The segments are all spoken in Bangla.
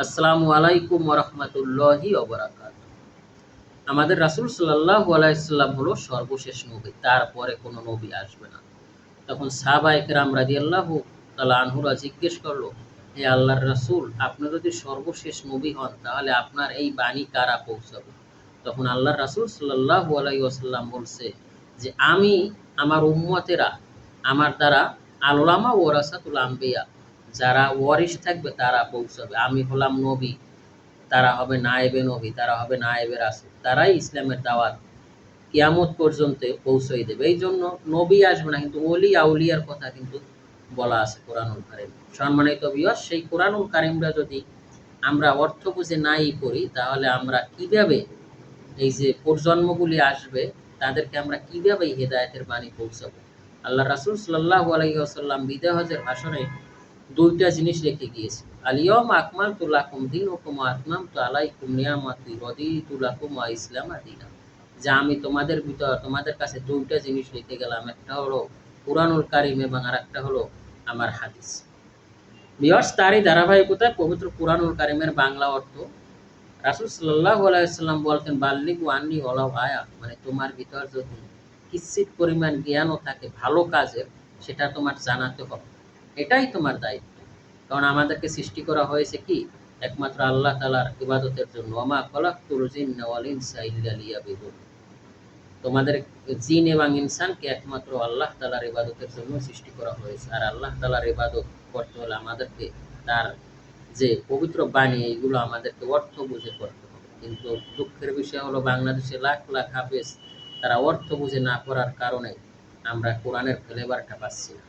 আসসালামু আলাইকুম ওয়া রাহমাতুল্লাহি ওয়া বারাকাতুহু। আমাদের রাসূল সাল্লাল্লাহু আলাইহি সাল্লাম হলো সর্বশেষ নবী। তারপরে কোন নবী আসবে না। তখন সাহাবায়ে কেরাম রাদিয়াল্লাহু তাআলা আনহুরা জিজ্ঞেস করল, হে আল্লাহর রাসূল, আপনি যদি সর্বশেষ নবী হন তাহলে আপনার এই বাণী কারা পৌঁছাবে? তখন আল্লাহর রাসূল সাল্লাল্লাহু আলাইহি ওয়াসাল্লাম বলছে যে, আমি আমার উম্মতেরা আমার দ্বারা আল উলামা ওয়ারাসাতুল আম্বিয়া, যারা ওয়ারিশ থাকবে তারা পৌঁছাবে। আমি হলাম নবী, তারা হবে নায়েবে নবী, তারা হবে নায়েবে রাসূল। তারাই ইসলামের দাওয়াত কিয়ামত পর্যন্ত পৌঁছাই দেবে। এই জন্য নবী আসবে না, কিন্তু ওলি আউলিয়ার কথা কিন্তু বলা আছে কোরআনুল কারীম। সম্মানিত ভিউয়ার্স, সেই কোরআনুল কারীমটা যদি আমরা অর্থ বুঝে নাই পড়ি, তাহলে আমরা কিভাবে এই যে প্রজন্মগুলি আসবে তাদেরকে আমরা কিভাবে হেদায়েতের বাণী পৌঁছাবো? আল্লাহ রাসূল সাল্লাল্লাহু আলাইহি ওয়াসাল্লাম বিদায় হজের ভাষণে ২ টা জিনিস রেখে গিয়েছে। আল-ইয়াওমা আকমালতু লাকুম দীনাকুম ওয়া আতমামতু আলাইকুম নিয়ামাতি ওয়া রাদিতু লাকুম আল ইসলামা দীনা। যে আমি তোমাদের ভিতর তোমাদের কাছে ২ টা জিনিস রেখে গেলাম। একটা হলো কুরআনুল কারীম এবং আরেকটা হলো আমার হাদিস। ভিউয়ার্স, তারই ধারাবাহিকতায় পবিত্র কুরআনুল কারীমের বাংলা অর্থ রাসূল সাল্লাল্লাহু আলাইহি ওয়াসাল্লাম বলতেন, বাল্লিগু আন্নী ওয়ালাউ আয়া, মানে তোমার ভিতর যদি কিঞ্চিৎ পরিমাণ জ্ঞানও থাকে ভালো কাজের, সেটা তোমার জানাতে হবে। এটাই তোমার দায়িত্ব। কারণ আমাদেরকে সৃষ্টি করা হয়েছে কি? একমাত্র আল্লাহ তাআলার ইবাদতের জন্য। ওয়া মা খালাকতুল জিন্না ওয়াল ইনসা ইল্লা লিয়াবুদুন। তোমাদের জিন এবং ইনসানকে একমাত্র আল্লাহ তাআলার ইবাদতের জন্য সৃষ্টি করা হয়েছে। আর আল্লাহ তাআলার ইবাদত করতে হলে আমাদেরকে তার যে পবিত্র বাণী, এগুলো আমাদেরকে অর্থ বুঝে করতে হবে। কিন্তু দুঃখের বিষয় হলো বাংলাদেশে লাখ লাখ হাফেজ তারা অর্থ বুঝে না পড়ার কারণে আমরা কোরআনের ফ্লেভারটা পাচ্ছি না।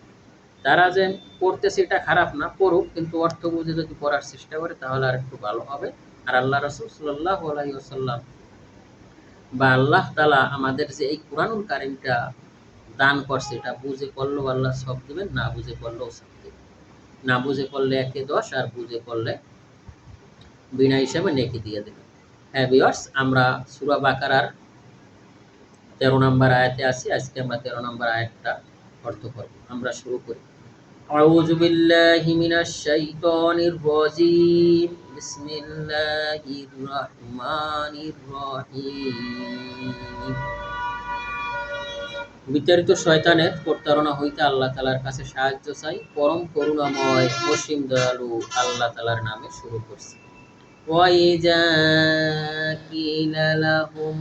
তারা যে পড়তেছে এটা খারাপ না, পড়ুক, কিন্তু অর্থ বুঝে যদি পড়ার চেষ্টা করে তাহলে আরেকটু ভালো হবে। আর আল্লাহ রাসূল সাল্লাল্লাহু আলাইহি ওয়াসাল্লাম বা আল্লাহ তাআলা আমাদের যে এই কুরআনুল কারীমটা দান করছে, এটা বুঝে পড়লেও আল্লাহ সওয়াব দিবেন, না বুঝে পড়লেও সওয়াব দিবেন। না বুঝে পড়লে ১ এ ১০, আর বুঝে পড়লে বিনা হিসাবে নেকি দিয়ে দেবেন। হ্যাঁ ভিউয়ার্স, আমরা সূরা বাকারার ১৩ নম্বর আয়াতে আছি। আজকে আমরা ১৩ নম্বর আয়াতটা অর্থ করব। আমরা শুরু করি। আউযু বিল্লাহি মিনাশ শাইতানির রাজীম। বিসমিল্লাহির রহমানির রহিম। বিতাড়িত শয়তানের প্রতারণা হইতে আল্লাহ তাআলার কাছে সাহায্য চাই। পরম করুণাময় অসীম দয়ালু আল্লাহ তাআলার নামে শুরু করছি। وَإِذَا قِيلَ لَهُمْ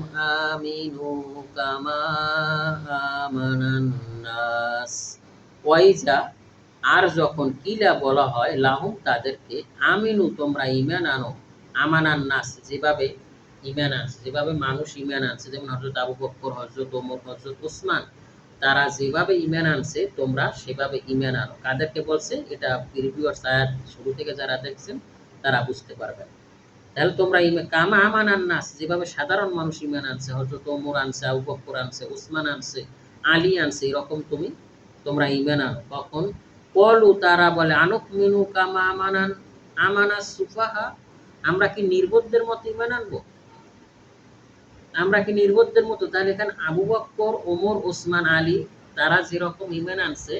آمِنُوا كَمَا آمَنَ النَّاسُ। ওয়াইজা, আর যখন কিলা বলা হয় লাহুম তাদেরকে, আমিনু তোমরা ঈমান আনো, আমানান নাস যেভাবে ঈমান আনছে, যেভাবে মানুষ ঈমান আনছে, যেমন হযরত আবু বকর, হযরত ওমর, হযরত ওসমান, তারা যেভাবে ঈমান আনছে তোমরা সেভাবে ঈমান আনো। কাদেরকে বলছে? এটা প্রিভিয়াস আয়াত শুরু থেকে যারা দেখছেন তারা বুঝতে পারবেন। তাহলে তোমরা কামা আমানান নাস, যেভাবে সাধারণ মানুষ ঈমান আনছে, হযরত ওমর আনছে, আবু বকর আনছে, ওসমান আনছে, আলী আনছে, এরকম তোমরা ঈমান আনো। তখন ক্বালু তারা বলে, আনুমিনু কামা আমানাস সুফাহা, আমরা কি নির্বোধদের মতো ঈমান আনবো? আমরা কি নির্বোধদের মতো? তাহলে এখানে আবু বকর, ওমর, ওসমান, আলী তারা যেরকম ঈমান আনছে,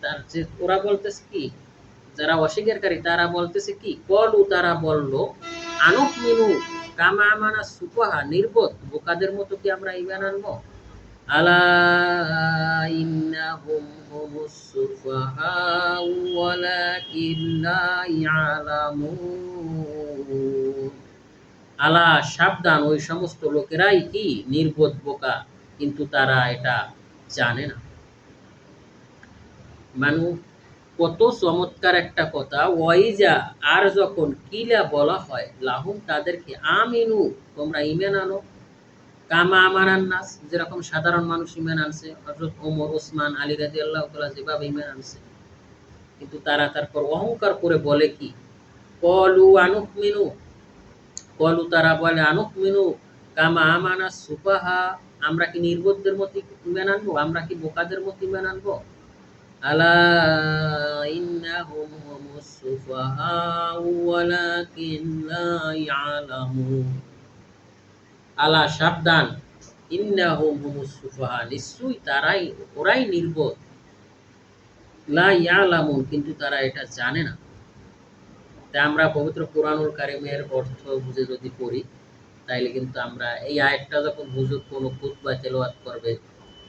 তার যে ওরা বলতেছে কি, যারা অস্বীকারী তারা বলতেছে কি, ক্বালু তারা বলল, আনুমিনু কামা আমানাস সুফাহা, নির্বোধ বোকাদের মতো কি আমরা ঈমান আনবো? আলা ইন্নাহুম হুমুস সুফাহাউ ওয়ালাকিন লা ইয়ালামুন। আলা সাবধান, ওই সমস্ত লোকেরাই কি নির্বোধ বোকা, কিন্তু তারা এটা জানে না। মানু কত চমৎকার একটা কথা। ওয়াইজা, আর যখন কিলা বলা হয় লাহুম তাদেরকে, আমিনু তোমরা ঈমান আনো, কামা আমানান নাস যেরকম সাধারণ মানুষ ঈমান আনছে, হযরত ওমর, ওসমান, আলী রাদিয়াল্লাহু তাআলা যেভাবে ঈমান আনছে, কিন্তু তারা তারপর অহংকার করে বলে কি, ক্বালু আনুমিনু, ক্বালু তারা বলে, আনুমিনু কামা আমানাস সুফাহা, আমরা কি নির্বোধদের মতো ঈমান আনবো? আমরা কি বোকাদের মতো ঈমান আনবো? আলা ইন্নাহুম হুমুস সুফাহাউ ওয়ালাকিন লা ইয়ালামুন। আলা সাবধান, ইন্নাহুম হুমুস সুফাহা নিশ্চয়ই ওরাই নির্বোধ, লা ইয়ালামুন কিন্তু তারা এটা জানে না। তাই আমরা পবিত্র কোরআনুল কারিমের অর্থ বুঝে যদি পড়ি, তাইলে কিন্তু আমরা এই আয়াতটা যখন হুজুর কোনো খুতবা তেলাওয়াত করবে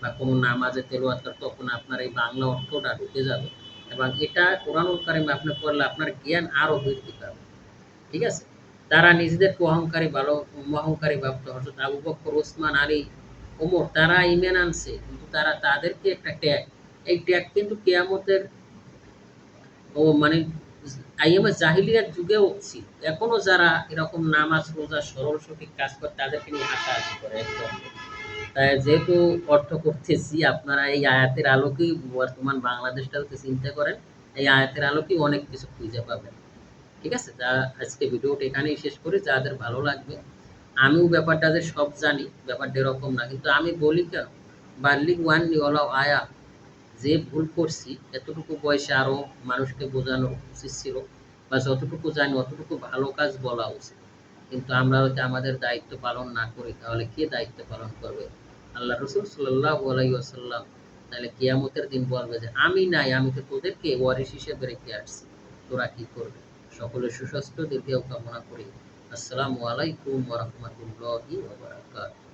বা কোনো নামাজে তেলাওয়াত করবে, তখন আপনার এই বাংলা অর্থটা ঢুকে যাবে এবং এটা কোরআনুল কারিমে আপনি পড়লে আপনার জ্ঞান আরো বৃদ্ধি পাবে। ঠিক আছে? তারা নিজেদেরকে অহংকারী অহংকারী ভাবত। হযরত আবু বকর, ওসমান, আলী, ওমর তারা ঈমান আনছে, কিন্তু তারা তাদেরকে একটা ট্যাগ, এই ট্যাগ কিন্তু কিয়ামতের মানে আইয়ামে জাহিলিয়াত যুগেও ছিল। এখনো যারা এরকম নামাজ, রোজা, সরল সঠিক কাজ করে তাদেরকে নিয়ে হাসাহাসি করে একদম। তাই যেহেতু অর্থ করতেছি, আপনারা এই আয়াতের আলোকেই বর্তমান বাংলাদেশটাকে চিন্তা করেন। এই আয়াতের আলোকেই অনেক কিছু খুঁজে পাবেন। ঠিক আছে? তা আজকে ভিডিওটা এখানেই শেষ করি। যাদের ভালো লাগবে, আমিও ব্যাপারটা যে সব জানি, ব্যাপারটা এরকম না। কিন্তু আমি বলি কেন? বাল্লিগ ওয়ান্নি ওয়ালাউ আয়া, যে ভুল করছি এতটুকু বয়সে আরো মানুষকে বোঝানো উচিত ছিল, বা যতটুকু জানি অতটুকু ভালো কাজ বলা উচিত। কিন্তু আমরা যদি আমাদের দায়িত্ব পালন না করি, তাহলে কে দায়িত্ব পালন করবে? আল্লাহ রসুল সাল্লাল্লাহু আলাইহি ওয়াসাল্লাম তাহলে কিয়ামতের দিন বলবে যে আমি নাই, আমি তো তোদেরকে ওয়ারিশ হিসেবে রেখে আসছি, তোরা কি করবে? সকলের সুস্বাস্থ্য দীর্ঘায়ু কামনা করি। আসসালামু আলাইকুম ওয়া রাহমাতুল্লাহি ওয়া বারাকাতুহু।